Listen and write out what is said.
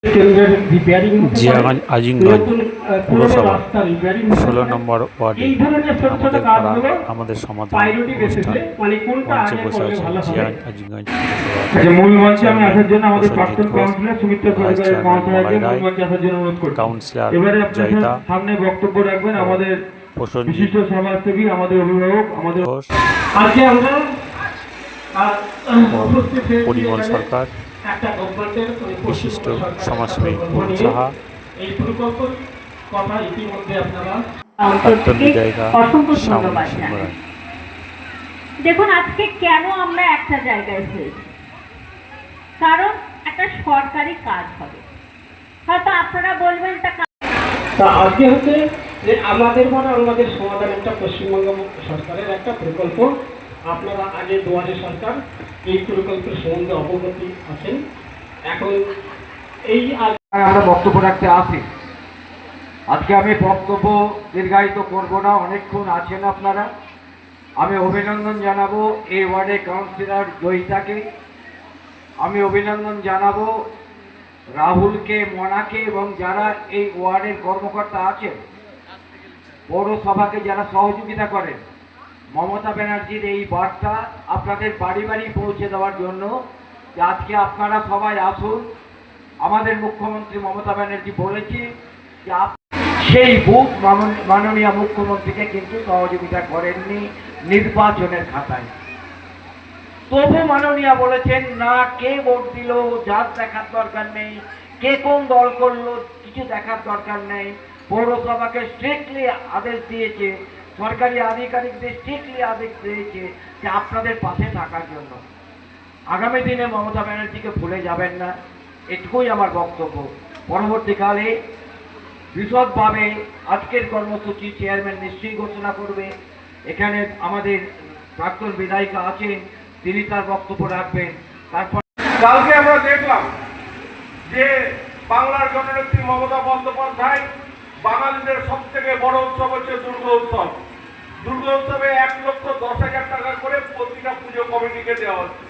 জিয়াগঞ্জ আজিমগঞ্জ পুরসভা ১৬ নম্বর ওয়ার্ডে আমাদের পাড়া আমাদের সমাধান অনুষ্ঠান মঞ্চে বসে আছে জিয়াগঞ্জ আজিমগঞ্জ ভাইস চেয়ারম্যান মলয় রায়, কাউন্সিলর জয়িতা, সামনে বক্তব্য রাখবেন আমাদের বিশিষ্ট সমাজসেবী, আমাদের অভিভাবক, আমাদের ঘোষ, আজকে আমরা পরিমল সরকার, বিশিষ্ট সমাজসেবী অরুণ সাহা, প্রাক্তন বিধায়িকা শ্যামলী সিংহ রায়। দেখুন, আজকে কেন আমরা একটা জায়গায় হয়েছি, কারণ একটা সরকারি কাজ হবে। হয়তো আপনারা বলবেন আজকে হচ্ছে যে আমাদের সমাধান একটা পশ্চিমবঙ্গ সরকারের একটা প্রকল্প। আপনারা আগে দুয়ারে সরকার এই প্রকল্পের সম্বন্ধে অবগত আছেন। এখন এই আমরা বক্তব্য রাখতে আসি। আজকে আমি বক্তব্য দীর্ঘায়িত করব না, অনেকক্ষণ আছেন আপনারা। আমি অভিনন্দন জানাবো এই ওয়ার্ডের কাউন্সিলর জয়িতাকে, আমি অভিনন্দন জানাবো রাহুলকে, মনাকে এবং যারা এই ওয়ার্ডের কর্মকর্তা আছেন, পৌরসভাকে যারা সহযোগিতা করেন। মমতা ব্যানার্জির এই বার্তা আপনাদের বাড়ি বাড়ি পৌঁছে দেওয়ার জন্য যে আজকে আপনারা সবাই আসুন। আমাদের মুখ্যমন্ত্রী মমতা ব্যানার্জি বলেছে যে সেই বুথ মাননীয় মুখ্যমন্ত্রীকে কিন্তু সহযোগিতা করেননি নির্বাচনের খাতায়। তবু মাননীয় বলেছেন না, কে ভোট দিল যার দেখার দরকার নেই, কে কোন দল করলো কিছু দেখার দরকার নেই। পৌরসভাকে স্ট্রিক্টলি আদেশ দিয়েছে, সরকারি আধিকারিকদের স্ট্রিক্টলি আদেশ দিয়েছে যে আপনাদের পাশে থাকার জন্য। আগামী দিনে মমতা ব্যানার্জিকে ভুলে যাবেন না, এটুকুই আমার বক্তব্য। পরবর্তীকালে বিশদভাবে আজকের কর্মসূচি চেয়ারম্যান নিশ্চয়ই ঘোষণা করবে। এখানে আমাদের প্রাক্তন বিধায়িকা আছেন, তিনি তার বক্তব্য রাখবেন। তারপর কালকে আমরা দেখলাম যে বাংলার জননেত্রী মমতা বন্দ্যোপাধ্যায় বাঙালিদের সব থেকে বড় উৎসব হচ্ছে দুর্গা উৎসব। দুর্গা উৎসবে ১,১০,০০০ টাকা করে প্রতিটা পুজো কমিটিকে দেওয়া হচ্ছে।